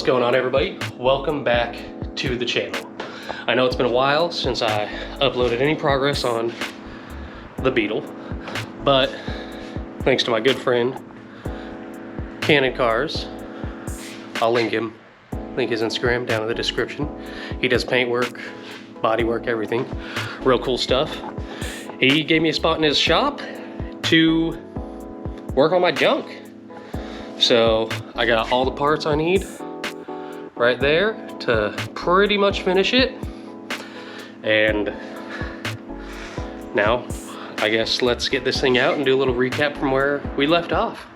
What's going on, everybody? Welcome back to the channel. I know it's been a while since I uploaded any progress on the Beetle, but thanks to my good friend Cannon Cars, I'll link his Instagram down in the description. He does paint work, body work, everything. Real cool stuff. He gave me a spot in his shop to work on my junk. So I got all the parts I need right there to pretty much finish it. And now I guess let's get this thing out and do a little recap from where we left off.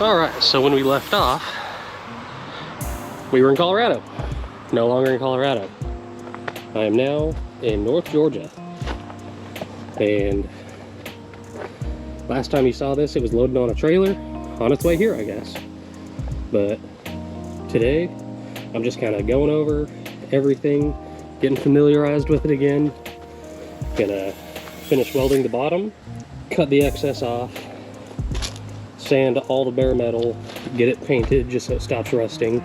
Alright, so when we left off, we were in Colorado. No longer in Colorado. I am now in North Georgia. And last time you saw this, it was loaded on a trailer on its way here, I guess. But today, I'm just kind of going over everything, getting familiarized with it again. Gonna finish welding the bottom, cut the excess off, sand all the bare metal, get it painted just so it stops rusting,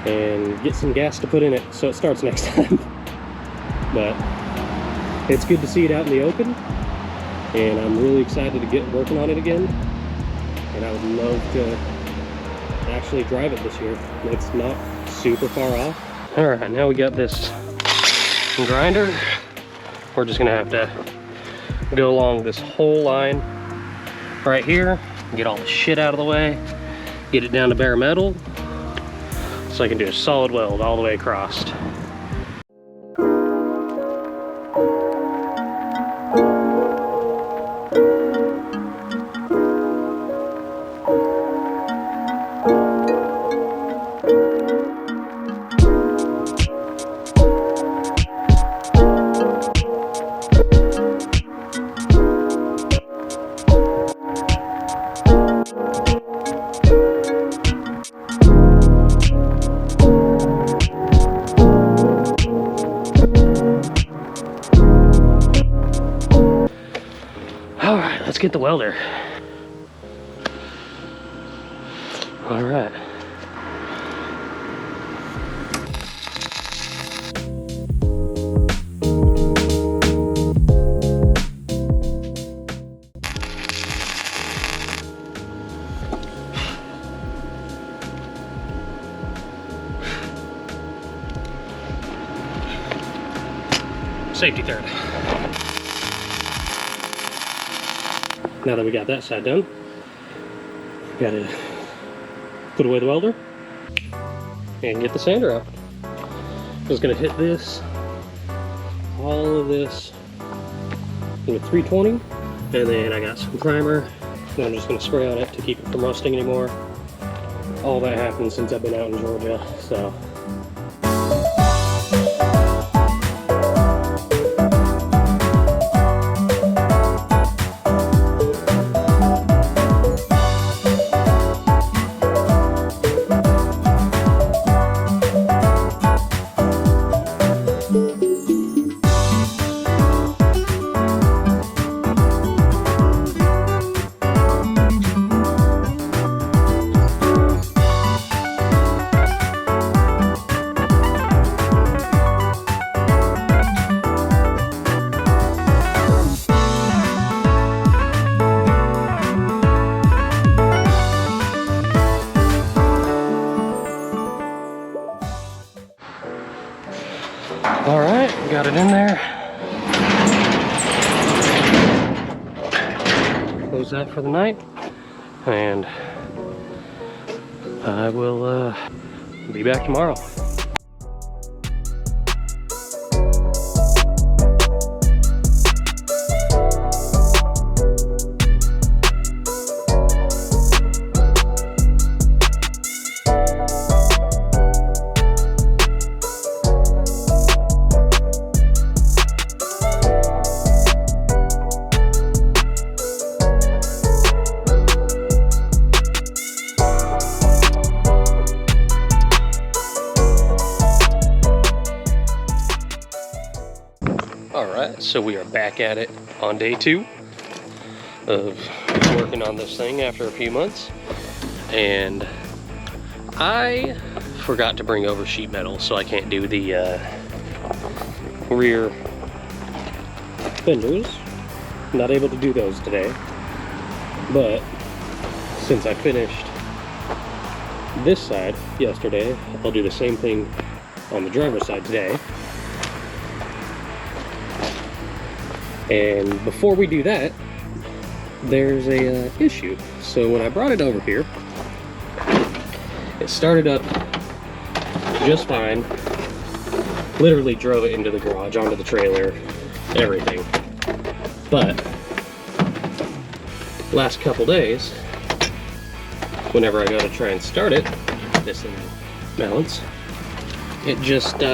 and get some gas to put in it so it starts next time. But it's good to see it out in the open, and I'm really excited to get working on it again, and I would love to actually drive it this year. It's not super far off. All right, now we got this grinder. We're just gonna have to go along this whole line right here, get all the shit out of the way, get it down to bare metal so I can do a solid weld all the way across. Let's get the welder. All right. Safety third. Now that we got that side done, gotta put away the welder and get the sander out. Just gonna hit this, all of this with 320, and then I got some primer, and I'm just gonna spray on it to keep it from rusting anymore. All that happened since I've been out in Georgia, so. got it in there. Close that for the night, and I will be back tomorrow. Alright, so we are back at it on day 2 of working on this thing after a few months. And I forgot to bring over sheet metal, so I can't do the rear fenders. Not able to do those today. But since I finished this side yesterday, I'll do the same thing on the driver's side today. And before we do that, there's a issue. So when I brought it over here, it started up just fine. Literally drove it into the garage, onto the trailer, everything. But last couple days, whenever I go to try and start it, this thing mounts, it just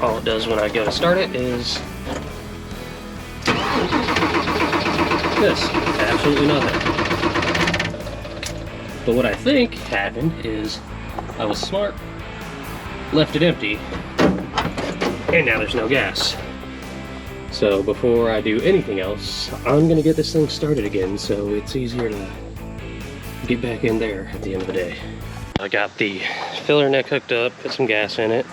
all it does when I go to start it is this. Absolutely nothing. But what I think happened is I was smart, left it empty, and now there's no gas. So before I do anything else, I'm gonna get this thing started again so it's easier to get back in there at the end of the day. I got the filler neck hooked up, put some gas in it,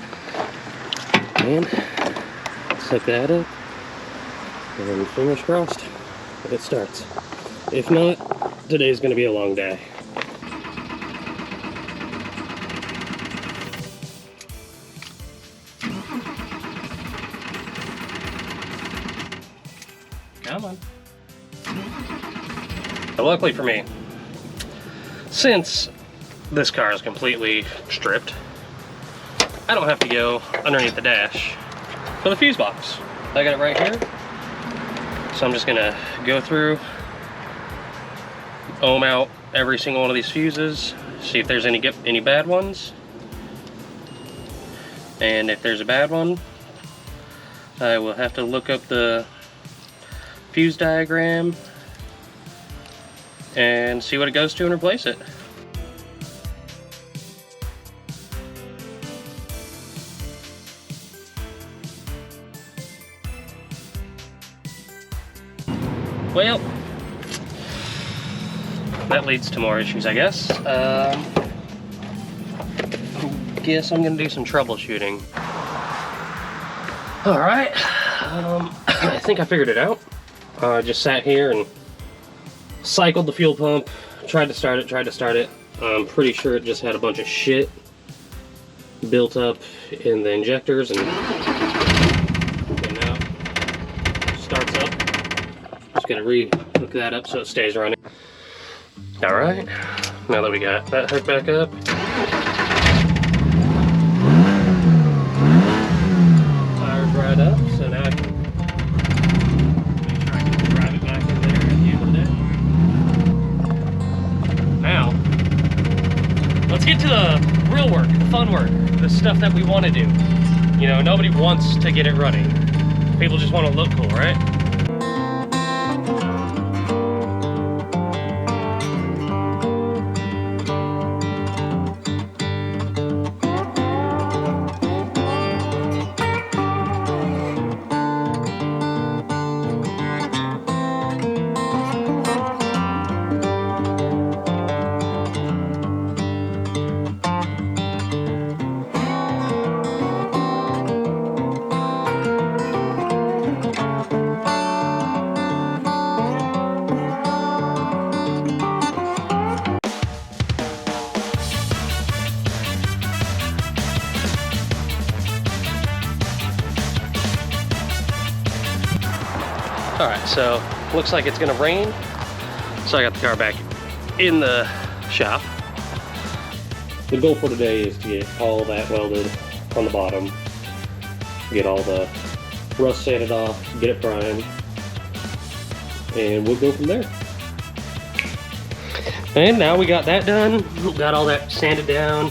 and hook that up, and fingers crossed that it starts. If not, today's gonna be a long day. Come on. But luckily for me, since this car is completely stripped, I don't have to go underneath the dash for the fuse box. I got it right here. So I'm just gonna go through, ohm out every single one of these fuses, see if there's any bad ones. And if there's a bad one, I will have to look up the fuse diagram and see what it goes to and replace it. Well, that leads to more issues, I guess. Guess I'm gonna do some troubleshooting. All right, I think I figured it out. I just sat here and cycled the fuel pump, tried to start it. I'm pretty sure it just had a bunch of shit built up in the injectors, and now it starts up. Just gonna re-hook that up so it stays running. All right, now that we got that hooked back up, fire's right up, so now I can make sure I can drive it back in there at the end of the day. Now, let's get to the real work, the fun work, the stuff that we want to do. You know, nobody wants to get it running. People just want to look cool, right? All right, so looks like it's gonna rain. So I got the car back in the shop. The goal for today is to get all that welded on the bottom, get all the rust sanded off, get it primed, and we'll go from there. And now we got that done, got all that sanded down,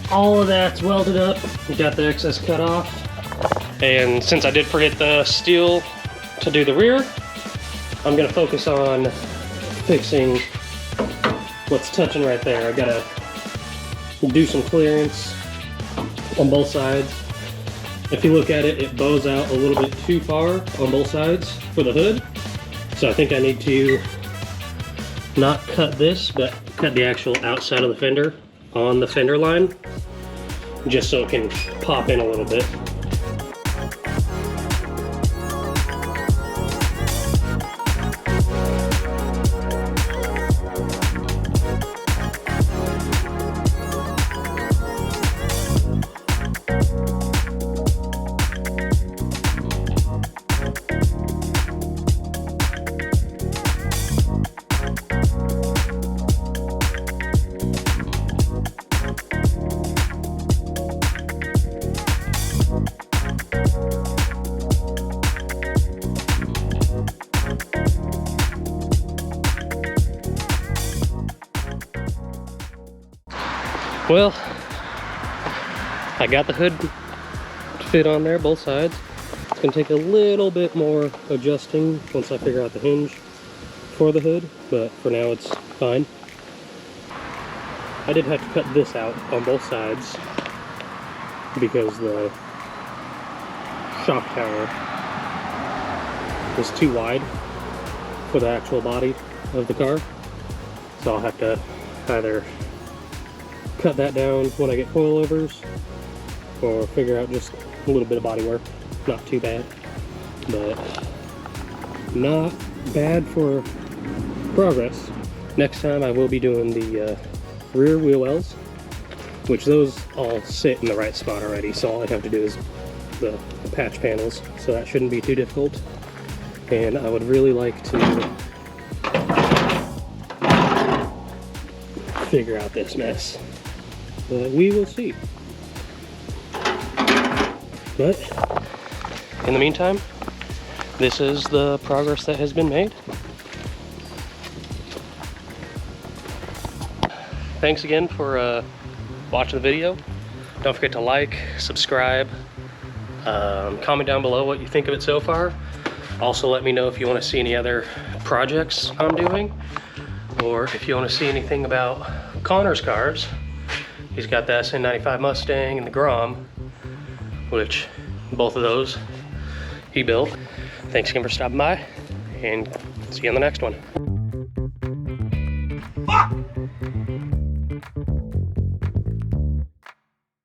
all of that's welded up, we got the excess cut off. And since I did forget the steel to do the rear, I'm gonna focus on fixing what's touching right there. I gotta do some clearance on both sides. If you look at it, it bows out a little bit too far on both sides for the hood. So I think I need to not cut this, but cut the actual outside of the fender on the fender line, just so it can pop in a little bit. Well, I got the hood fit on there, both sides. It's gonna take a little bit more adjusting once I figure out the hinge for the hood, but for now it's fine. I did have to cut this out on both sides because the shock tower is too wide for the actual body of the car. So I'll have to either cut that down when I get coilovers, or figure out just a little bit of body work. Not too bad, but not bad for progress. Next time I will be doing the rear wheel wells, which those all sit in the right spot already, so all I have to do is the patch panels, so that shouldn't be too difficult. And I would really like to figure out this mess. But we will see. But in the meantime, this is the progress that has been made. Thanks again for watching the video. Don't forget to like, subscribe, comment down below what you think of it so far. Also let me know if you want to see any other projects I'm doing, or if you want to see anything about Connor's cars. He's got the SN95 Mustang and the Grom, which both of those he built. Thanks again for stopping by, and see you on the next one.